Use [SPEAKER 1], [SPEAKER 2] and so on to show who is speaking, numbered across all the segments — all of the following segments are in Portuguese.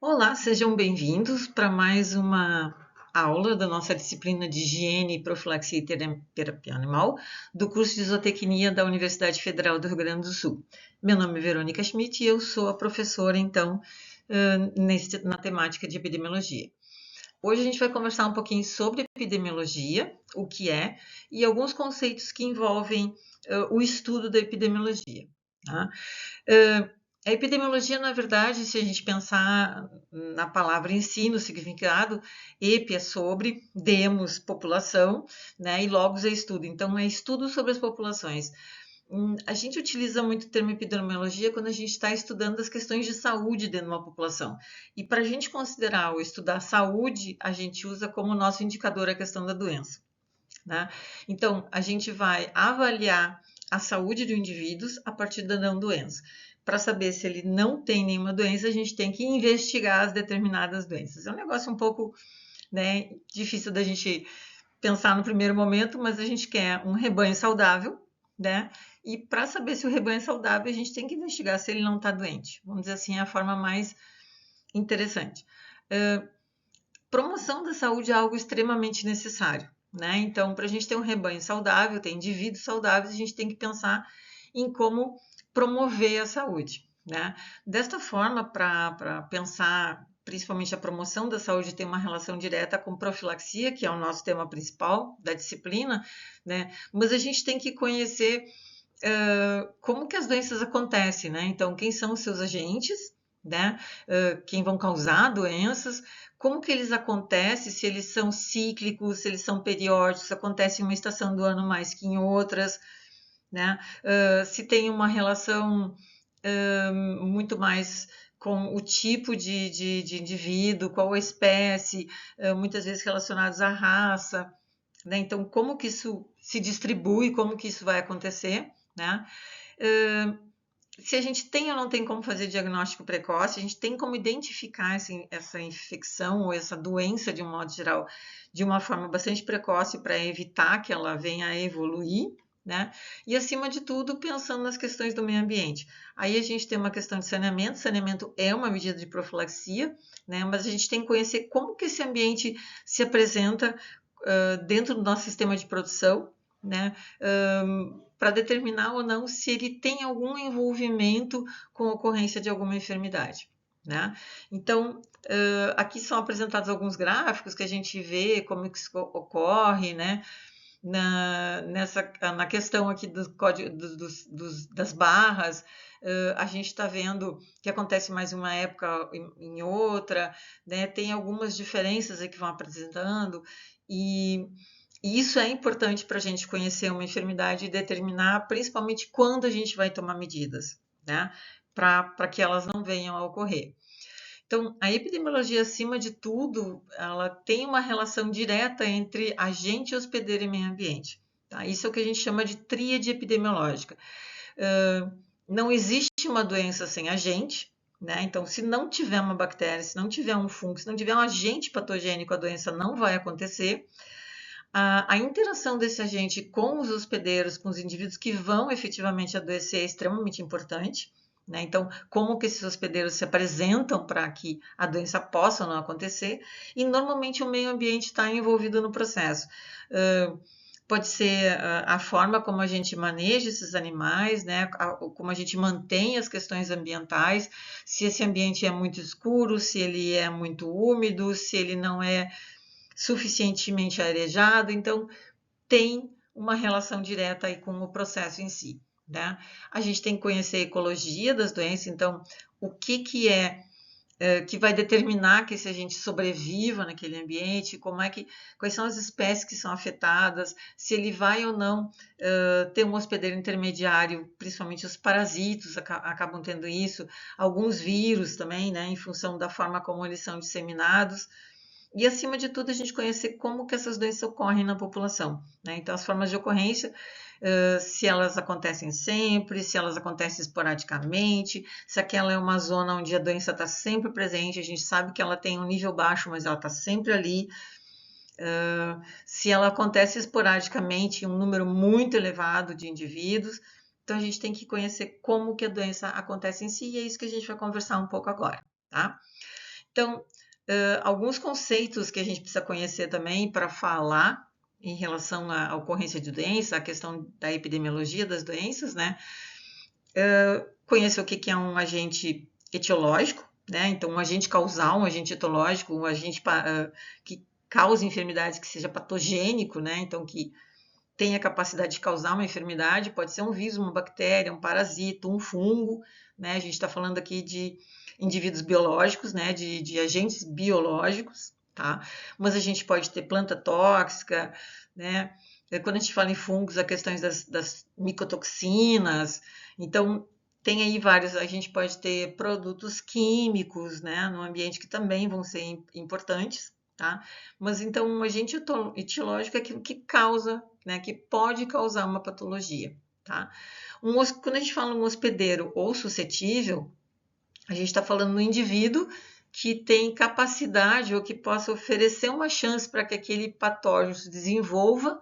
[SPEAKER 1] Olá, sejam bem-vindos para mais uma aula da nossa disciplina de higiene, profilaxia e terapia animal do curso de zootecnia da Universidade Federal do Rio Grande do Sul. Meu nome é Verônica Schmidt e eu sou a professora, então, na temática de epidemiologia. Hoje a gente vai conversar um pouquinho sobre epidemiologia, o que é, e alguns conceitos que envolvem o estudo da epidemiologia. Tá? A epidemiologia, na verdade, se a gente pensar na palavra em si, no significado, epi é sobre, demos, população, né, e logos é estudo. Então, é estudo sobre as populações. A gente utiliza muito o termo epidemiologia quando a gente está estudando as questões de saúde dentro de uma população. E para a gente considerar ou estudar saúde, a gente usa como nosso indicador a questão da doença. Né? Então, a gente vai avaliar a saúde do indivíduo a partir da não doença. Para saber se ele não tem nenhuma doença, a gente tem que investigar as determinadas doenças. É um negócio um pouco, né, difícil da gente pensar no primeiro momento, mas a gente quer um rebanho saudável, né? E para saber se o rebanho é saudável, a gente tem que investigar se ele não está doente. Vamos dizer assim, é a forma mais interessante. Promoção da saúde é algo extremamente necessário, né? Então, para a gente ter um rebanho saudável, ter indivíduos saudáveis, a gente tem que pensar em como promover a saúde, né? Desta forma, para pensar principalmente a promoção da saúde tem uma relação direta com profilaxia, que é o nosso tema principal da disciplina, né? Mas a gente tem que conhecer como que as doenças acontecem, né? Então, quem são os seus agentes, né? Quem vão causar doenças, como que eles acontecem, se eles são cíclicos, se eles são periódicos, se acontece em uma estação do ano mais que em outras, né? Se tem uma relação muito mais com o tipo de indivíduo, qual a espécie, muitas vezes relacionados à raça, né? Então, como que isso se distribui, como que isso vai acontecer, né? Se a gente tem ou não tem como fazer diagnóstico precoce, a gente tem como identificar essa infecção ou essa doença, de um modo geral, de uma forma bastante precoce para evitar que ela venha a evoluir, né? E, acima de tudo, pensando nas questões do meio ambiente. Aí a gente tem uma questão de saneamento. Saneamento é uma medida de profilaxia, né? Mas a gente tem que conhecer como que esse ambiente se apresenta dentro do nosso sistema de produção, né? Para determinar ou não se ele tem algum envolvimento com a ocorrência de alguma enfermidade. Né? Então, aqui são apresentados alguns gráficos que a gente vê como isso ocorre, né? Na questão aqui do código, das barras, a gente está vendo que acontece mais em uma época em outra, né? Tem algumas diferenças aí que vão apresentando, e isso é importante para a gente conhecer uma enfermidade e determinar principalmente quando a gente vai tomar medidas, né? Para que elas não venham a ocorrer. Então, a epidemiologia, acima de tudo, ela tem uma relação direta entre agente, hospedeiro e meio ambiente. Tá? Isso é o que a gente chama de tríade epidemiológica. Não existe uma doença sem agente, né? Então, se não tiver uma bactéria, se não tiver um fungo, se não tiver um agente patogênico, a doença não vai acontecer. A interação desse agente com os hospedeiros, com os indivíduos que vão efetivamente adoecer, é extremamente importante. Né? Então, como que esses hospedeiros se apresentam para que a doença possa ou não acontecer, e normalmente o meio ambiente está envolvido no processo. Pode ser a forma como a gente maneja esses animais, né? Como a gente mantém as questões ambientais, se esse ambiente é muito escuro, se ele é muito úmido, se ele não é suficientemente arejado, então tem uma relação direta aí com o processo em si. Né? A gente tem que conhecer a ecologia das doenças, então o que é que vai determinar que esse agente sobreviva naquele ambiente, quais são as espécies que são afetadas, se ele vai ou não ter um hospedeiro intermediário, principalmente os parasitos acabam tendo isso, alguns vírus também, né, em função da forma como eles são disseminados. E, acima de tudo, a gente conhecer como que essas doenças ocorrem na população. Né? Então, as formas de ocorrência, se elas acontecem sempre, se elas acontecem esporadicamente, se aquela é uma zona onde a doença está sempre presente, a gente sabe que ela tem um nível baixo, mas ela está sempre ali. Se ela acontece esporadicamente em um número muito elevado de indivíduos, então a gente tem que conhecer como que a doença acontece em si, e é isso que a gente vai conversar um pouco agora. Tá? Então, alguns conceitos que a gente precisa conhecer também para falar em relação à ocorrência de doença, a questão da epidemiologia das doenças, né? Conhecer o que é um agente etiológico, né? Então, um agente causal, um agente etológico, um agente que causa enfermidades, que seja patogênico, né? Então, que tem a capacidade de causar uma enfermidade, pode ser um vírus, uma bactéria, um parasita, um fungo, né? A gente está falando aqui de indivíduos biológicos, né? De agentes biológicos, tá? Mas a gente pode ter planta tóxica, né? Quando a gente fala em fungos, a questão das micotoxinas, então tem aí vários, a gente pode ter produtos químicos, né? No ambiente que também vão ser importantes, tá? Mas então um agente etiológico é aquilo que causa, né, que pode causar uma patologia, tá? Quando a gente fala um hospedeiro ou suscetível, a gente está falando no indivíduo que tem capacidade ou que possa oferecer uma chance para que aquele patógeno se desenvolva,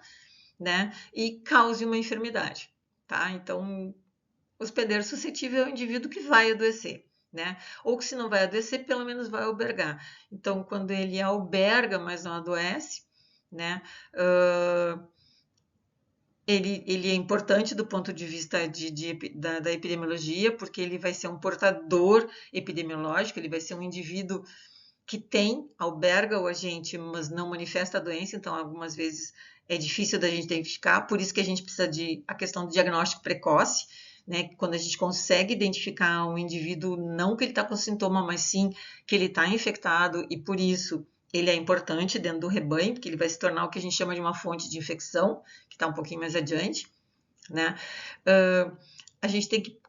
[SPEAKER 1] né, e cause uma enfermidade, tá? Então, hospedeiro suscetível é o indivíduo que vai adoecer, né? Ou que se não vai adoecer, pelo menos vai albergar. Então, quando ele alberga, mas não adoece, né? Ele é importante do ponto de vista da epidemiologia, porque ele vai ser um portador epidemiológico, ele vai ser um indivíduo que alberga o agente, mas não manifesta a doença, então algumas vezes é difícil da gente identificar, por isso que a gente precisa a questão do diagnóstico precoce, né? Quando a gente consegue identificar um indivíduo, não que ele está com sintoma, mas sim que ele está infectado e por isso ele é importante dentro do rebanho, porque ele vai se tornar o que a gente chama de uma fonte de infecção, que está um pouquinho mais adiante, né? A gente tem que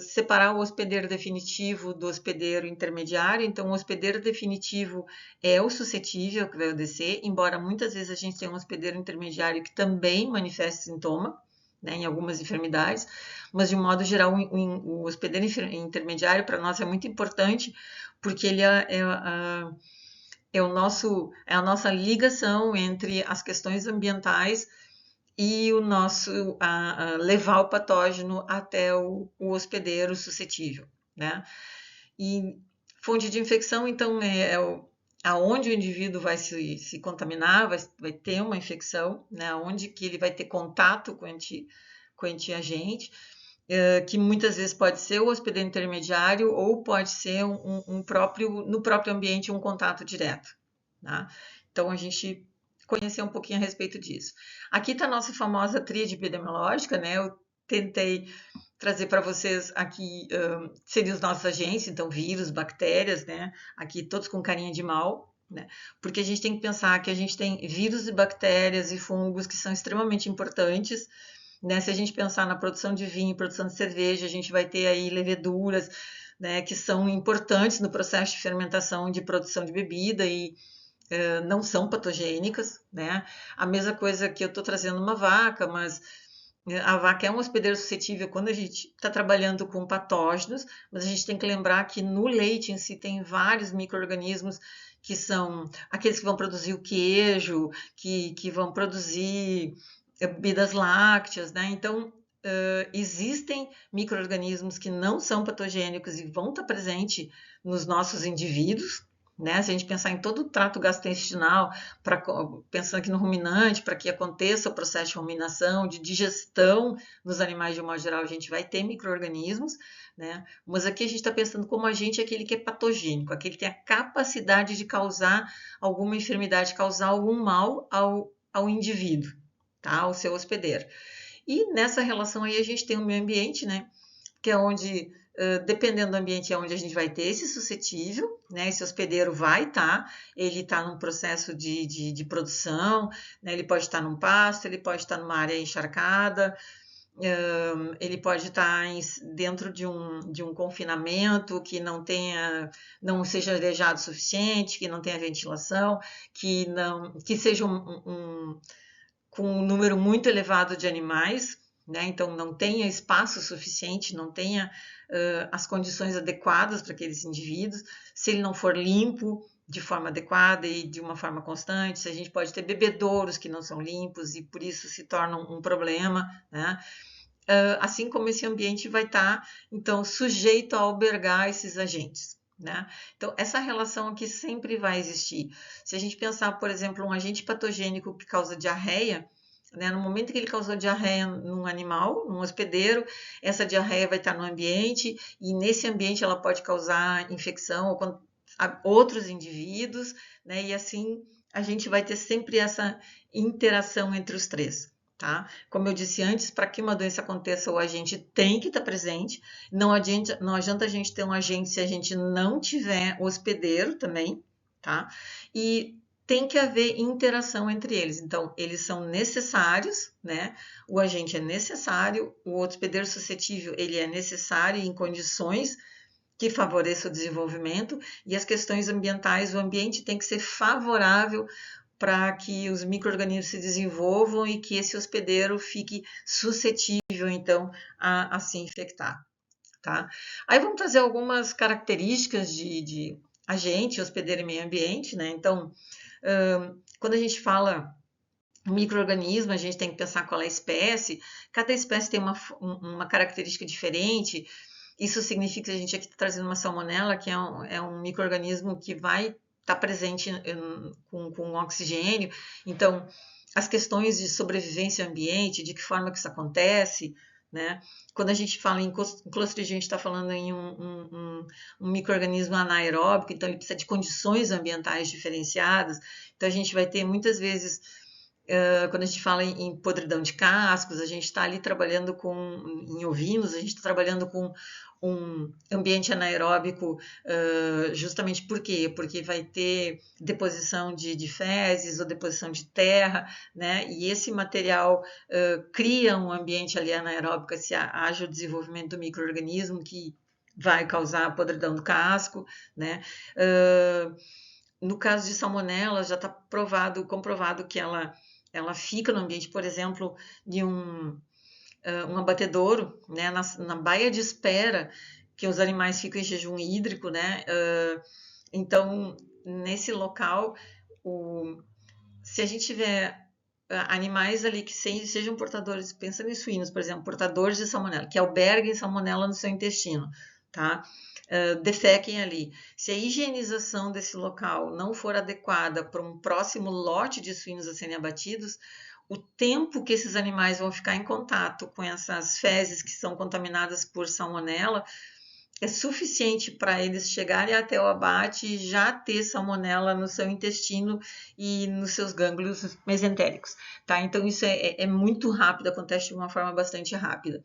[SPEAKER 1] separar o hospedeiro definitivo do hospedeiro intermediário. Então, o hospedeiro definitivo é o suscetível que vai adoecer, embora muitas vezes a gente tenha um hospedeiro intermediário que também manifeste sintoma, né, em algumas enfermidades, mas de um modo geral o hospedeiro intermediário para nós é muito importante, porque ele é a nossa ligação entre as questões ambientais e o nosso levar o patógeno até o hospedeiro suscetível, né? E fonte de infecção, então, aonde o indivíduo vai se contaminar, vai ter uma infecção, né? Onde que ele vai ter contato com esse agente, que muitas vezes pode ser o hospedeiro intermediário ou pode ser no próprio ambiente um contato direto, tá? Então, a gente conhecer um pouquinho a respeito disso. Aqui está a nossa famosa tríade epidemiológica, né? Eu tentei trazer para vocês aqui, seriam os nossos agentes, então vírus, bactérias, né? Aqui todos com carinha de mal, né? Porque a gente tem que pensar que a gente tem vírus e bactérias e fungos que são extremamente importantes, né? Se a gente pensar na produção de vinho, produção de cerveja, a gente vai ter aí leveduras, né, que são importantes no processo de fermentação de produção de bebida e não são patogênicas, né? A mesma coisa que eu estou trazendo uma vaca, mas a vaca é um hospedeiro suscetível quando a gente está trabalhando com patógenos, mas a gente tem que lembrar que no leite em si tem vários micro-organismos que são aqueles que vão produzir o queijo, que vão produzir bebidas lácteas, né? Então, existem micro-organismos que não são patogênicos e vão estar presentes nos nossos indivíduos, né? Se a gente pensar em todo o trato gastrointestinal, pensando aqui no ruminante, para que aconteça o processo de ruminação, de digestão nos animais de um modo geral, a gente vai ter micro-organismos, né? Mas aqui a gente está pensando como agente aquele que é patogênico, aquele que tem a capacidade de causar alguma enfermidade, causar algum mal ao indivíduo, tá? Ao seu hospedeiro. E nessa relação aí a gente tem o meio ambiente, né? Que é onde, dependendo do ambiente, é onde a gente vai ter esse suscetível, né? Esse hospedeiro vai estar, ele está num processo de produção, né? Ele pode estar num pasto, ele pode estar numa área encharcada, ele pode estar dentro de um confinamento que não seja arejado o suficiente, que não tenha ventilação, que seja com um número muito elevado de animais, né? Então não tenha espaço suficiente, não tenha as condições adequadas para aqueles indivíduos, se ele não for limpo de forma adequada e de uma forma constante, se a gente pode ter bebedouros que não são limpos e por isso se torna um problema, né? Assim como esse ambiente vai estar, então, sujeito a albergar esses agentes, né? Então, essa relação aqui sempre vai existir. Se a gente pensar, por exemplo, um agente patogênico que causa diarreia, né, no momento que ele causou diarreia num animal, num hospedeiro, essa diarreia vai estar no ambiente e nesse ambiente ela pode causar infecção a outros indivíduos, né? E assim a gente vai ter sempre essa interação entre os três. Tá? Como eu disse antes, para que uma doença aconteça, o agente tem que estar presente. Não adianta a gente ter um agente se a gente não tiver hospedeiro também, tá? E tem que haver interação entre eles. Então, eles são necessários, né? O agente é necessário, o hospedeiro suscetível, ele é necessário em condições que favoreçam o desenvolvimento, e as questões ambientais, o ambiente tem que ser favorável para que os micro-organismos se desenvolvam e que esse hospedeiro fique suscetível, então, a se infectar. Tá? Aí vamos trazer algumas características de agente, hospedeiro e meio ambiente, né? Então, quando a gente fala micro-organismo, a gente tem que pensar qual é a espécie, cada espécie tem uma característica diferente. Isso significa que a gente aqui está trazendo uma salmonela, que é um micro-organismo que vai estar presente com oxigênio. Então, as questões de sobrevivência ao ambiente, de que forma que isso acontece, né? Quando a gente fala em Clostridium, a gente está falando em um micro-organismo anaeróbico, então ele precisa de condições ambientais diferenciadas. Então, a gente vai ter muitas vezes quando a gente fala em podridão de cascos, a gente está ali trabalhando em ovinos, a gente está trabalhando com um ambiente anaeróbico, justamente por quê? Porque vai ter deposição de fezes ou deposição de terra, né? E esse material cria um ambiente ali anaeróbico se haja o desenvolvimento do micro-organismo que vai causar podridão do casco, né? No caso de salmonela, já está comprovado que ela fica no ambiente, por exemplo, de um abatedouro, né, na baía de espera, que os animais ficam em jejum hídrico, né? Então, nesse local, se a gente tiver animais ali que sejam portadores, pensando em suínos, por exemplo, portadores de salmonela, que alberguem salmonela no seu intestino, tá? Defequem ali. Se a higienização desse local não for adequada para um próximo lote de suínos a serem abatidos, o tempo que esses animais vão ficar em contato com essas fezes que são contaminadas por salmonela é suficiente para eles chegarem até o abate e já ter salmonela no seu intestino e nos seus gânglios mesentéricos, tá? Então isso é muito rápido, acontece de uma forma bastante rápida.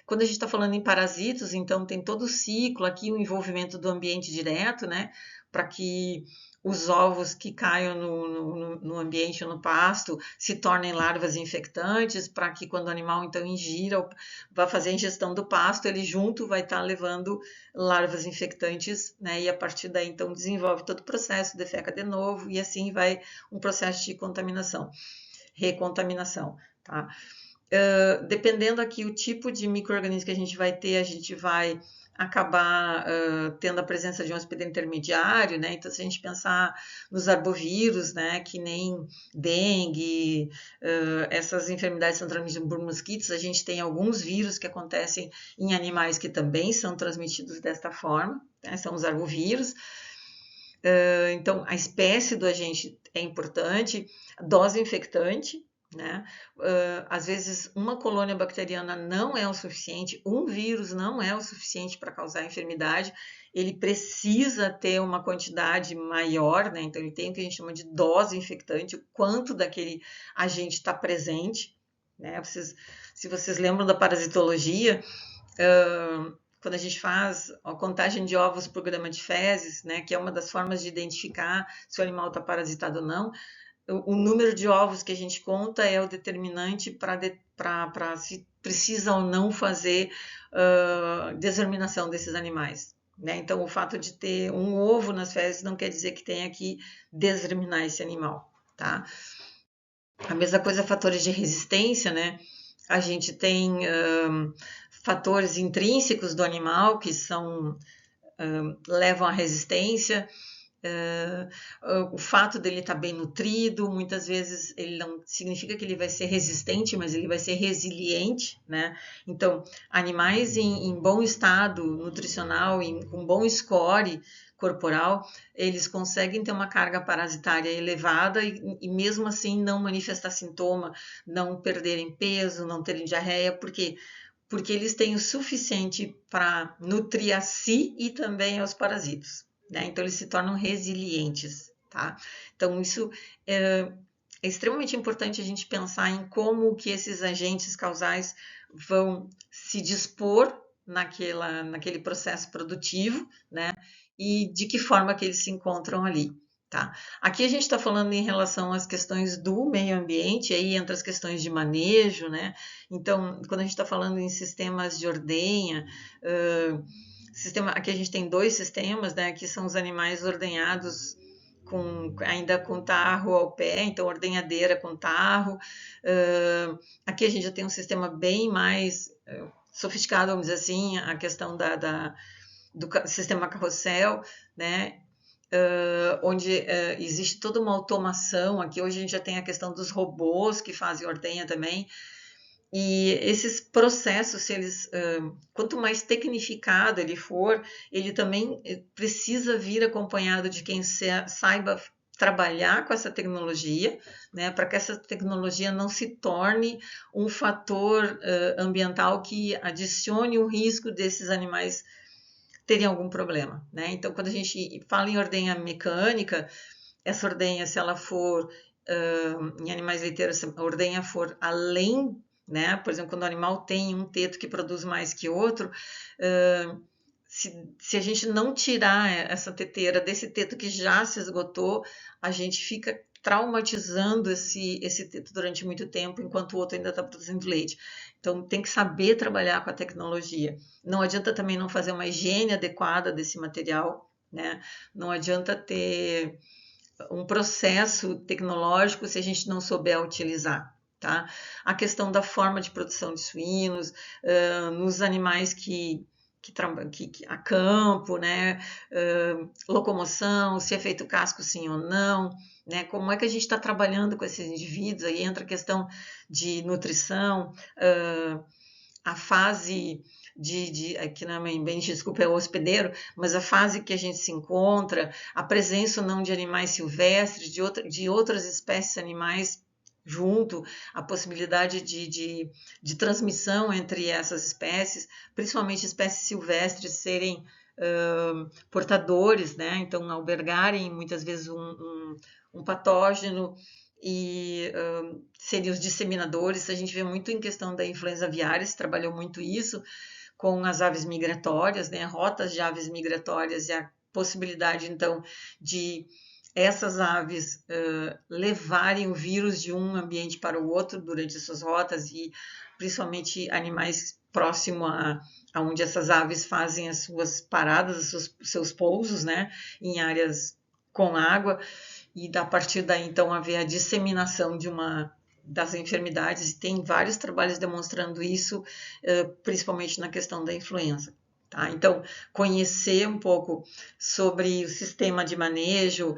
[SPEAKER 1] Quando a gente está falando em parasitos, então tem todo o ciclo aqui, o envolvimento do ambiente direto, né? Para que os ovos que caiam no ambiente, no pasto, se tornem larvas infectantes, para que quando o animal então ingira, vai fazer a ingestão do pasto, ele junto vai estar levando larvas infectantes, né? E a partir daí então desenvolve todo o processo, defeca de novo, e assim vai um processo de contaminação, recontaminação, tá? Dependendo aqui o tipo de micro-organismo que a gente vai acabar tendo a presença de um hospedeiro intermediário, né? Então, se a gente pensar nos arbovírus, né, que nem dengue, essas enfermidades são transmitidas por mosquitos, a gente tem alguns vírus que acontecem em animais que também são transmitidos desta forma, né? São os arbovírus. Então, a espécie do agente é importante, a dose infectante, né? Às vezes, uma colônia bacteriana não é o suficiente, um vírus não é o suficiente para causar enfermidade, ele precisa ter uma quantidade maior, né? Então, ele tem o que a gente chama de dose infectante, o quanto daquele agente está presente, né? Se vocês lembram da parasitologia, quando a gente faz a contagem de ovos por grama de fezes, né, que é uma das formas de identificar se o animal está parasitado ou não, o número de ovos que a gente conta é o determinante para se precisa ou não fazer determinação desses animais, né? Então, o fato de ter um ovo nas fezes não quer dizer que tenha que determinar esse animal, tá? A mesma coisa, fatores de resistência, né? A gente tem fatores intrínsecos do animal que levam à resistência. O fato dele estar bem nutrido, muitas vezes ele não significa que ele vai ser resistente, mas ele vai ser resiliente, né? Então, animais em bom estado nutricional, com bom score corporal, eles conseguem ter uma carga parasitária elevada e mesmo assim não manifestar sintoma, não perderem peso, não terem diarreia, porque eles têm o suficiente para nutrir a si e também aos parasitos, né? Então eles se tornam resilientes, tá? Então isso é extremamente importante a gente pensar em como que esses agentes causais vão se dispor naquele processo produtivo, né? E de que forma que eles se encontram ali. Tá. Aqui a gente está falando em relação às questões do meio ambiente, aí entra as questões de manejo, né? Então, quando a gente está falando em sistemas de ordenha, aqui a gente tem 2 sistemas, né? Que são os animais ordenhados ainda com tarro ao pé, então ordenhadeira com tarro. Aqui a gente já tem um sistema bem mais sofisticado, vamos dizer assim, a questão do sistema carrossel, né? Onde existe toda uma automação. Aqui hoje a gente já tem a questão dos robôs que fazem ordenha também. E esses processos, quanto mais tecnificado ele for, ele também precisa vir acompanhado de quem saiba trabalhar com essa tecnologia, né, para que essa tecnologia não se torne um fator ambiental que adicione o risco desses animais terem algum problema, né? Então, quando a gente fala em ordenha mecânica, essa ordenha, se ela for em animais leiteiros, se a ordenha for além, né? Por exemplo, quando o animal tem um teto que produz mais que outro, se a gente não tirar essa teteira desse teto que já se esgotou, a gente fica traumatizando esse teto durante muito tempo, enquanto o outro ainda está produzindo leite. Então, tem que saber trabalhar com a tecnologia. Não adianta também não fazer uma higiene adequada desse material, né? Não adianta ter um processo tecnológico se a gente não souber utilizar. Tá? A questão da forma de produção de suínos, nos animais que a campo, né? Locomoção, se é feito casco sim ou não, né? Como é que a gente está trabalhando com esses indivíduos? Aí entra a questão de nutrição, a fase aqui na mãe bem desculpa, é o hospedeiro, mas a fase que a gente se encontra, a presença ou não de animais silvestres, de outras espécies animais junto, a possibilidade de transmissão entre essas espécies, principalmente espécies silvestres serem portadores, né? Então albergarem muitas vezes um patógeno e serem os disseminadores. A gente vê muito em questão da influenza aviária, se trabalhou muito isso com as aves migratórias, né? Rotas de aves migratórias e a possibilidade, então, de essas aves levarem o vírus de um ambiente para o outro durante suas rotas e principalmente animais próximo a onde essas aves fazem as suas paradas, os seus pousos, né? Em áreas com água e a partir daí então haver a disseminação das enfermidades e tem vários trabalhos demonstrando isso, principalmente na questão da influenza. Tá? Então, conhecer um pouco sobre o sistema de manejo,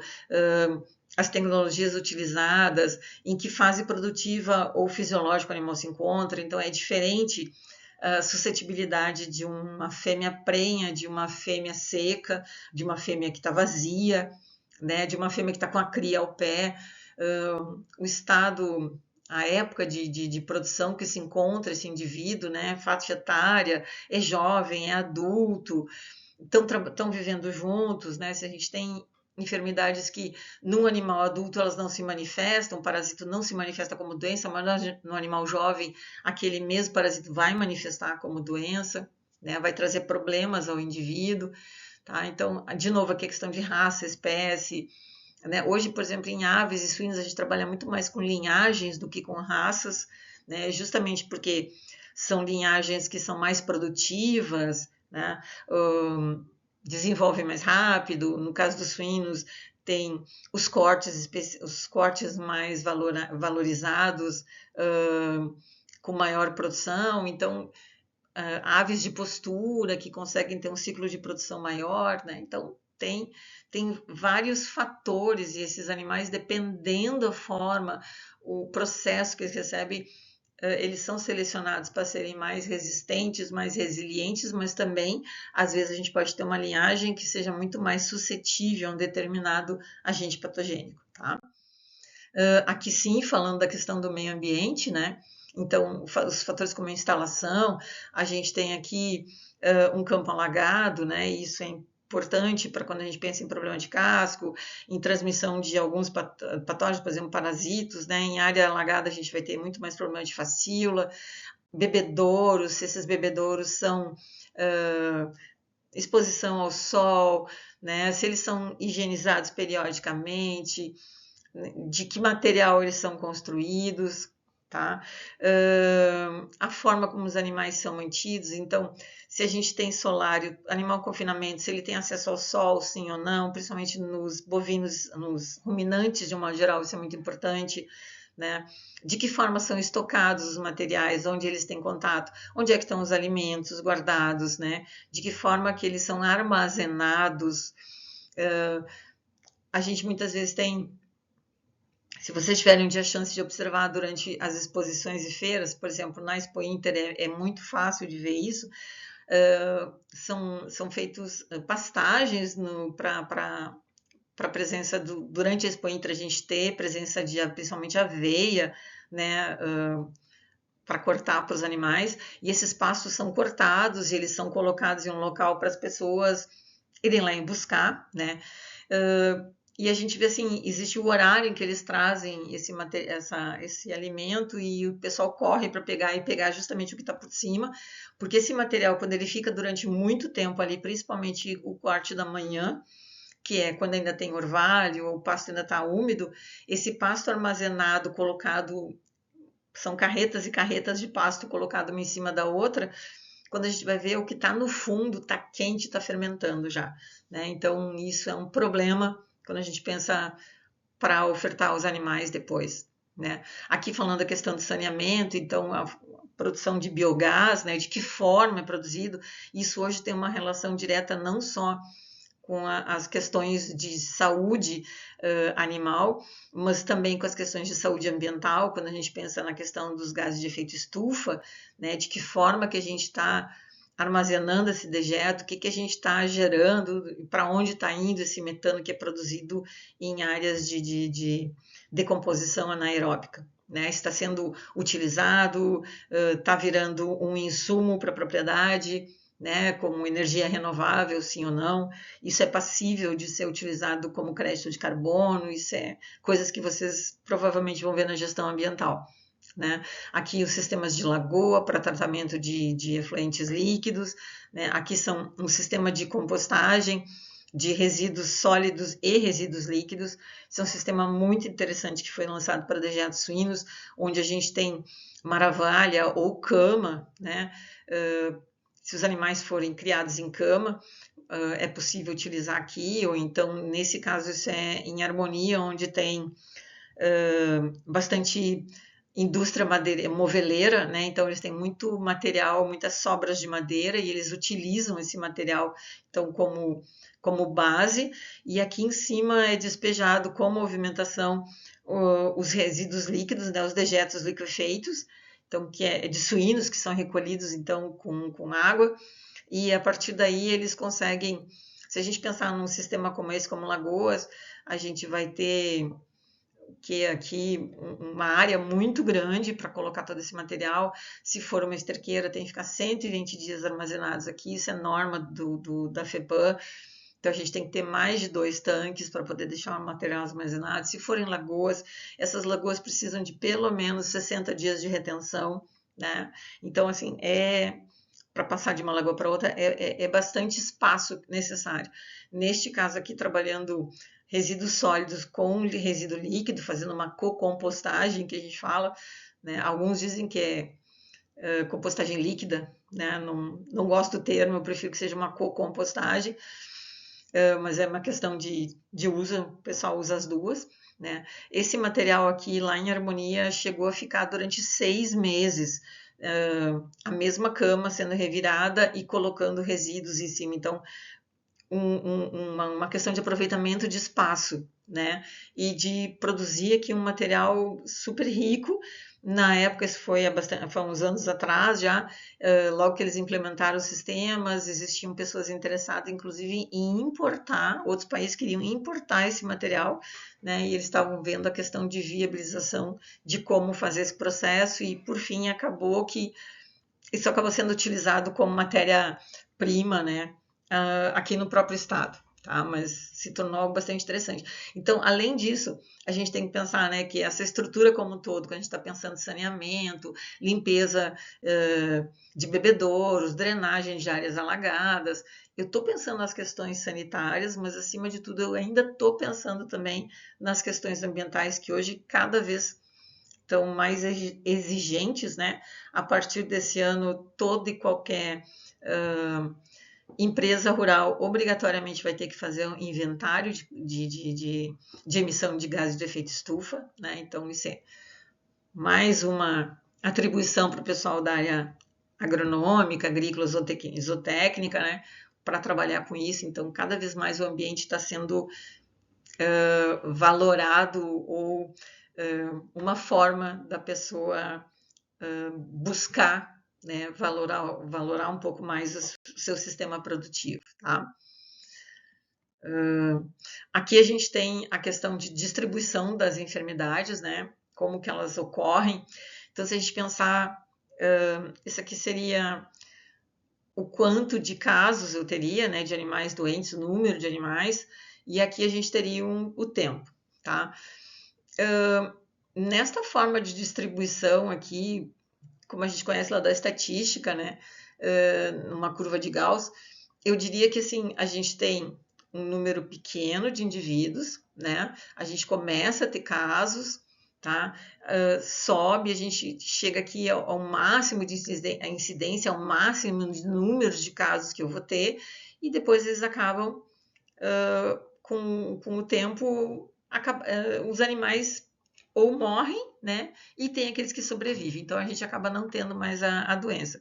[SPEAKER 1] as tecnologias utilizadas, em que fase produtiva ou fisiológica o animal se encontra, então é diferente a suscetibilidade de uma fêmea prenha, de uma fêmea seca, de uma fêmea que está vazia, né, de uma fêmea que está com a cria ao pé, o estado, a época de produção que se encontra esse indivíduo, né, faixa etária, é jovem, é adulto, estão vivendo juntos, né, se a gente tem enfermidades que num animal adulto elas não se manifestam, o parasito não se manifesta como doença, mas no animal jovem aquele mesmo parasito vai manifestar como doença, né, vai trazer problemas ao indivíduo. Tá? Então, de novo, aqui a questão de raça, espécie. Né? Hoje, por exemplo, em aves e suínos, a gente trabalha muito mais com linhagens do que com raças, né? Justamente porque são linhagens que são mais produtivas, né? Desenvolvem mais rápido. No caso dos suínos, tem os cortes mais valorizados, com maior produção. Então, aves de postura que conseguem ter um ciclo de produção maior, né? Então, tem vários fatores, e esses animais, dependendo da forma, o processo que eles recebem, eles são selecionados para serem mais resistentes, mais resilientes, mas também, às vezes, a gente pode ter uma linhagem que seja muito mais suscetível a um determinado agente patogênico, tá? Aqui sim, falando da questão do meio ambiente, né? Então, os fatores como a instalação, a gente tem aqui um campo alagado, né? E isso é importante para quando a gente pensa em problema de casco, em transmissão de alguns patógenos, por exemplo, parasitos, né? Em área alagada a gente vai ter muito mais problema de facíola, bebedouros, se esses bebedouros são exposição ao sol, né? Se eles são higienizados periodicamente, de que material eles são construídos, tá? A forma como os animais são mantidos. Então, se a gente tem solário, animal confinamento, se ele tem acesso ao sol, sim ou não, principalmente nos bovinos, nos ruminantes, de uma geral, isso é muito importante, né? De que forma são estocados os materiais, onde eles têm contato, onde é que estão os alimentos guardados, né? De que forma que eles são armazenados. A gente muitas vezes tem, se vocês tiverem um dia a chance de observar durante as exposições e feiras, por exemplo, na Expo Inter é muito fácil de ver isso, são feitos pastagens para a presença durante a Expo Inter, a gente ter presença de principalmente aveia, né, para cortar para os animais, e esses pastos são cortados e eles são colocados em um local para as pessoas irem lá e buscar, né? E a gente vê assim, existe o horário em que eles trazem esse alimento e o pessoal corre para pegar justamente o que está por cima, porque esse material, quando ele fica durante muito tempo ali, principalmente o corte da manhã, que é quando ainda tem orvalho, ou o pasto ainda está úmido, esse pasto armazenado, colocado, são carretas e carretas de pasto colocado uma em cima da outra, quando a gente vai ver o que está no fundo, está quente, está fermentando já, né? Então, isso é um problema quando a gente pensa para ofertar aos animais depois, né? Aqui falando da questão do saneamento, então a produção de biogás, né? De que forma é produzido, isso hoje tem uma relação direta não só com as questões de saúde animal, mas também com as questões de saúde ambiental, quando a gente pensa na questão dos gases de efeito estufa, né, de que forma que a gente está armazenando esse dejeto, o que a gente está gerando, para onde está indo esse metano que é produzido em áreas de decomposição anaeróbica. Né, está sendo utilizado, está virando um insumo para a propriedade, né, como energia renovável, sim ou não. Isso é passível de ser utilizado como crédito de carbono, isso é coisas que vocês provavelmente vão ver na gestão ambiental. Né? Aqui os sistemas de lagoa para tratamento de efluentes líquidos, né? Aqui são um sistema de compostagem de resíduos sólidos e resíduos líquidos. Isso é um sistema muito interessante que foi lançado para dejetos suínos, onde a gente tem maravalha ou cama, né? Se os animais forem criados em cama, é possível utilizar aqui, ou então, nesse caso, isso é em harmonia, onde tem bastante indústria moveleira, né? Então eles têm muito material, muitas sobras de madeira e eles utilizam esse material então como base, e aqui em cima é despejado com movimentação os resíduos líquidos, né? Os dejetos liquefeitos, então que é de suínos que são recolhidos então com água, e a partir daí eles conseguem, se a gente pensar num sistema como esse, como Lagoas, a gente vai ter que aqui uma área muito grande para colocar todo esse material. Se for uma esterqueira, tem que ficar 120 dias armazenados aqui, isso é norma da FEPAM. Então a gente tem que ter mais de 2 tanques para poder deixar o material armazenado. Se forem lagoas, essas lagoas precisam de pelo menos 60 dias de retenção, né? Então, assim, para passar de uma lagoa para outra, é bastante espaço necessário. Neste caso aqui, trabalhando resíduos sólidos com resíduo líquido, fazendo uma co-compostagem, que a gente fala, né? Alguns dizem que é compostagem líquida, né? Não gosto do termo, eu prefiro que seja uma co-compostagem, mas é uma questão de uso, o pessoal usa as duas. Né? Esse material aqui, lá em Harmonia, chegou a ficar durante 6 meses, a mesma cama sendo revirada e colocando resíduos em cima. Então, uma questão de aproveitamento de espaço, né? E de produzir aqui um material super rico. Na época, isso foi há uns anos atrás já, logo que eles implementaram os sistemas, existiam pessoas interessadas, inclusive, em importar, outros países queriam importar esse material, né? E eles estavam vendo a questão de viabilização de como fazer esse processo, e por fim acabou que isso acabou sendo utilizado como matéria-prima, né? Aqui no próprio estado, tá? Mas se tornou algo bastante interessante. Então, além disso, a gente tem que pensar, né, que essa estrutura como um todo, quando a gente está pensando em saneamento, limpeza de bebedouros, drenagem de áreas alagadas, eu estou pensando nas questões sanitárias, mas acima de tudo eu ainda estou pensando também nas questões ambientais, que hoje cada vez estão mais exigentes, né? A partir desse ano, todo e qualquer empresa rural obrigatoriamente vai ter que fazer um inventário de emissão de gases de efeito estufa, né? Então, isso é mais uma atribuição para o pessoal da área agronômica, agrícola, zootécnica, né? Para trabalhar com isso. Então, cada vez mais o ambiente está sendo valorado, ou uma forma da pessoa buscar, né, valorar um pouco mais o seu sistema produtivo, tá? Aqui a gente tem a questão de distribuição das enfermidades, né? Como que elas ocorrem. Então, se a gente pensar, isso aqui seria o quanto de casos eu teria, né, de animais doentes, o número de animais, e aqui a gente teria o tempo, tá? Nesta forma de distribuição aqui, como a gente conhece lá da estatística, né, numa curva de Gauss, eu diria que assim, a gente tem um número pequeno de indivíduos, né? A gente começa a ter casos, tá? Sobe, a gente chega aqui ao máximo de incidência, ao máximo de números de casos que eu vou ter, e depois eles acabam, com o tempo, os animais ou morrem, né? E tem aqueles que sobrevivem. Então a gente acaba não tendo mais a doença.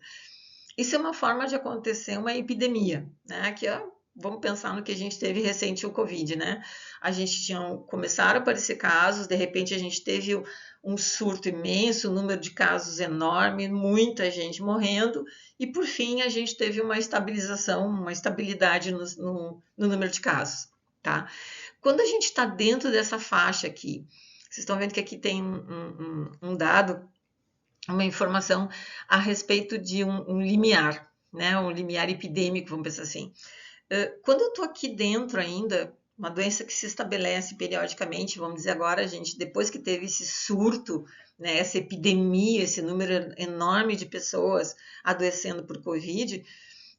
[SPEAKER 1] Isso é uma forma de acontecer uma epidemia, né? Aqui, ó, vamos pensar no que a gente teve recente, o Covid, né? A gente começaram a aparecer casos, de repente a gente teve um surto imenso, um número de casos enorme, muita gente morrendo, e por fim a gente teve uma estabilização, uma estabilidade no número de casos, tá? Quando a gente está dentro dessa faixa aqui, vocês estão vendo que aqui tem um dado, uma informação a respeito de um limiar, né? Um limiar epidêmico, vamos pensar assim. Quando eu estou aqui dentro ainda, uma doença que se estabelece periodicamente, vamos dizer agora, a gente, depois que teve esse surto, né, essa epidemia, esse número enorme de pessoas adoecendo por Covid,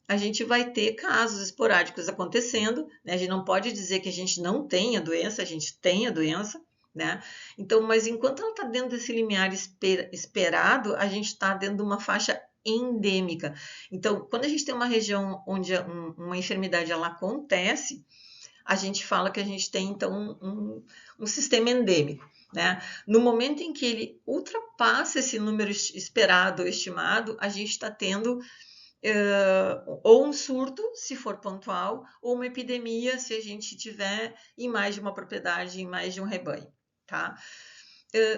[SPEAKER 1] a gente vai ter casos esporádicos acontecendo, né? A gente não pode dizer que a gente não tem a doença, a gente tem a doença, né? Então, mas enquanto ela está dentro desse limiar esperado, a gente está dentro de uma faixa endêmica. Então, quando a gente tem uma região onde uma enfermidade ela acontece, a gente fala que a gente tem, então, um sistema endêmico, né? No momento em que ele ultrapassa esse número esperado ou estimado, a gente está tendo ou um surto, se for pontual, ou uma epidemia, se a gente tiver em mais de uma propriedade, em mais de um rebanho, tá?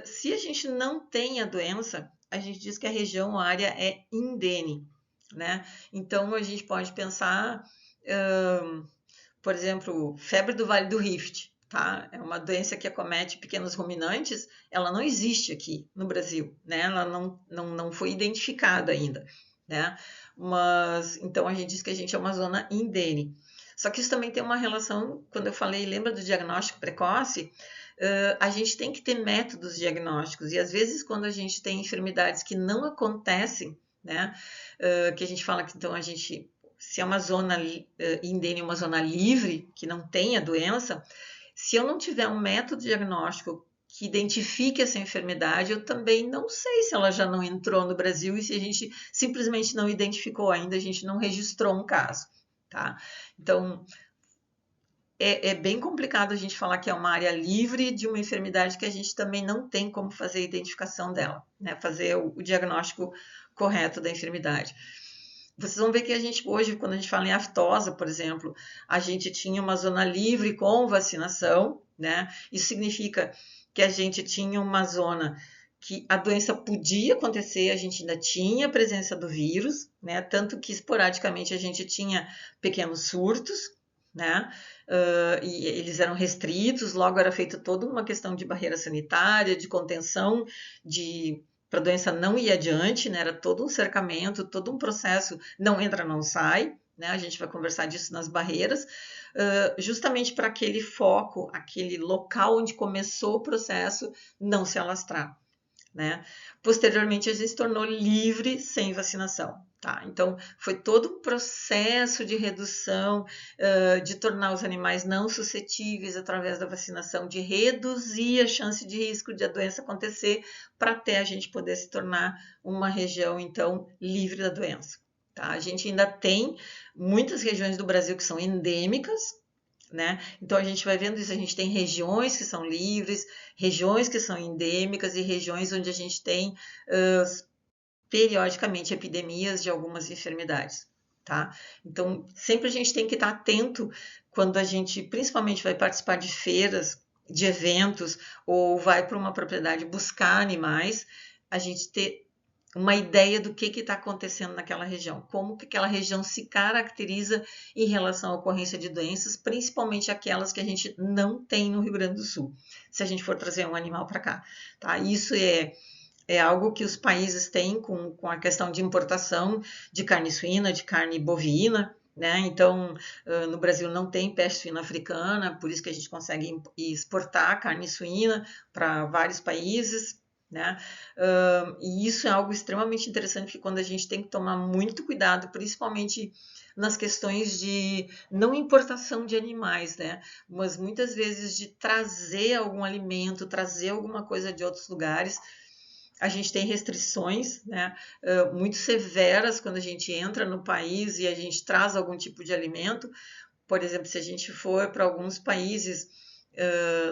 [SPEAKER 1] Se a gente não tem a doença, a gente diz que a região, a área é indene, né? Então, a gente pode pensar, por exemplo, febre do Vale do Rift, tá? É uma doença que acomete pequenos ruminantes, ela não existe aqui no Brasil, né? Ela não foi identificada ainda, né? Mas, então, a gente diz que a gente é uma zona indene. Só que isso também tem uma relação, quando eu falei, lembra do diagnóstico precoce? A gente tem que ter métodos diagnósticos, e às vezes quando a gente tem enfermidades que não acontecem, né? Que a gente fala que então se é uma zona indene, uma zona livre, que não tem a doença, se eu não tiver um método diagnóstico que identifique essa enfermidade, eu também não sei se ela já não entrou no Brasil, e se a gente simplesmente não identificou ainda, a gente não registrou um caso, tá? Então, é bem complicado a gente falar que é uma área livre de uma enfermidade que a gente também não tem como fazer a identificação dela, né? Fazer o diagnóstico correto da enfermidade. vocês vão ver que a gente hoje, quando a gente fala em aftosa, por exemplo, a gente tinha uma zona livre com vacinação, né? Isso significa que a gente tinha uma zona que a doença podia acontecer, a gente ainda tinha a presença do vírus, né? Tanto que esporadicamente a gente tinha pequenos surtos, né? E eles eram restritos, logo era feita toda uma questão de barreira sanitária, de contenção, para a doença não ir adiante, né? Era todo um cercamento, todo um processo, não entra, não sai, né? A gente vai conversar disso nas barreiras, justamente para aquele foco, aquele local onde começou o processo não se alastrar. Né? Posteriormente, a gente se tornou livre sem vacinação. Tá? Então, foi todo um processo de redução, de tornar os animais não suscetíveis através da vacinação, de reduzir a chance de risco de a doença acontecer, para até a gente poder se tornar uma região, então, livre da doença. Tá? A gente ainda tem muitas regiões do Brasil que são endêmicas, né? Então a gente vai vendo isso, a gente tem regiões que são livres, regiões que são endêmicas e regiões onde a gente tem periodicamente epidemias de algumas enfermidades, tá? Então sempre a gente tem que estar atento quando a gente principalmente vai participar de feiras, de eventos ou vai para uma propriedade buscar animais, a gente ter uma ideia do que está acontecendo naquela região, como que aquela região se caracteriza em relação à ocorrência de doenças, principalmente aquelas que a gente não tem no Rio Grande do Sul, se a gente for trazer um animal para cá. Tá? Isso é algo que os países têm com a questão de importação de carne suína, de carne bovina, né? Então, no Brasil não tem peste suína africana, por isso que a gente consegue exportar carne suína para vários países, né? E isso é algo extremamente interessante, porque quando a gente tem que tomar muito cuidado, principalmente nas questões de não importação de animais, né? Mas muitas vezes de trazer algum alimento, trazer alguma coisa de outros lugares. A gente tem restrições, né, muito severas quando a gente entra no país e a gente traz algum tipo de alimento. Por exemplo, se a gente for para alguns países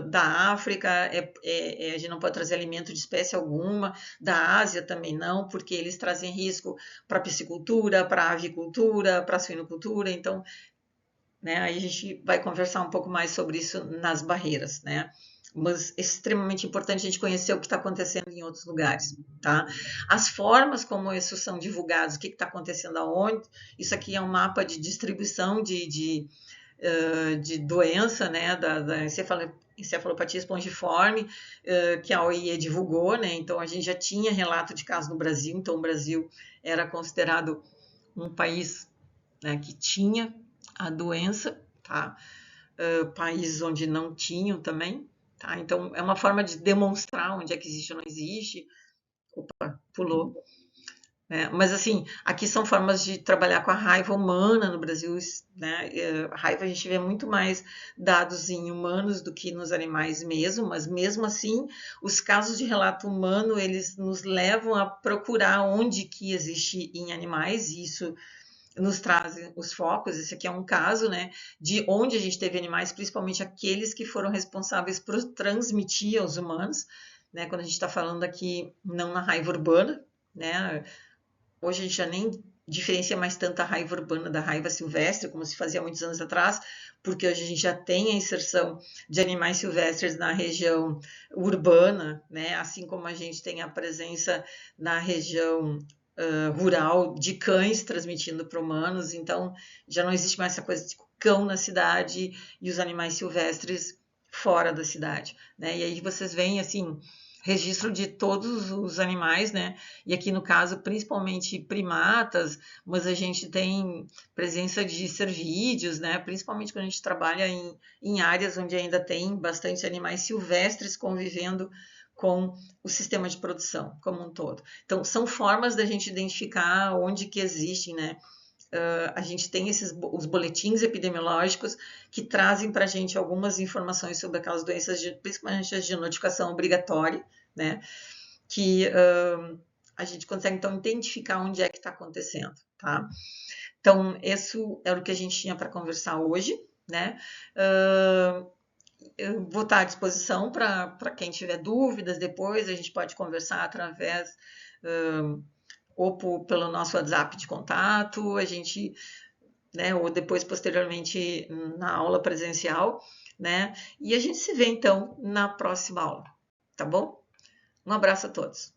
[SPEAKER 1] da África, a gente não pode trazer alimento de espécie alguma, da Ásia também não, porque eles trazem risco para a piscicultura, para a avicultura, para a suinocultura, então, né, aí a gente vai conversar um pouco mais sobre isso nas barreiras, né? Mas é extremamente importante a gente conhecer o que está acontecendo em outros lugares, tá? As formas como isso são divulgados, o que está acontecendo aonde, isso aqui é um mapa de distribuição de doença, né, da encefalopatia espongiforme, que a OIE divulgou, né, então a gente já tinha relato de casos no Brasil, então o Brasil era considerado um país, né, que tinha a doença, tá? Países onde não tinham também, tá? Então é uma forma de demonstrar onde é que existe ou não existe. Opa, pulou. Mas assim, aqui são formas de trabalhar com a raiva humana no Brasil, né? A raiva a gente vê muito mais dados em humanos do que nos animais mesmo, mas mesmo assim, os casos de relato humano, eles nos levam a procurar onde que existe em animais, e isso nos trazem os focos. Esse aqui é um caso, né, de onde a gente teve animais, principalmente aqueles que foram responsáveis por transmitir aos humanos, né, quando a gente está falando aqui não na raiva urbana, né, hoje a gente já nem diferencia mais tanto a raiva urbana da raiva silvestre, como se fazia muitos anos atrás, porque hoje a gente já tem a inserção de animais silvestres na região urbana, né? Assim como a gente tem a presença na região rural de cães transmitindo para humanos, então já não existe mais essa coisa de cão na cidade e os animais silvestres fora da cidade, né? E aí vocês veem assim registro de todos os animais, né? E aqui no caso, principalmente primatas, mas a gente tem presença de cervídeos, né? Principalmente quando a gente trabalha em áreas onde ainda tem bastante animais silvestres convivendo com o sistema de produção como um todo. Então, são formas da gente identificar onde que existem, né? A gente tem os boletins epidemiológicos que trazem para a gente algumas informações sobre aquelas doenças, principalmente as de notificação obrigatória, né? Que a gente consegue, então, identificar onde é que está acontecendo, tá? Então, isso era o que a gente tinha para conversar hoje, né? Eu vou estar à disposição para quem tiver dúvidas depois, a gente pode conversar através ou pelo nosso WhatsApp de contato, a gente, né, ou depois, posteriormente, na aula presencial, né? E a gente se vê, então, na próxima aula, tá bom? Um abraço a todos.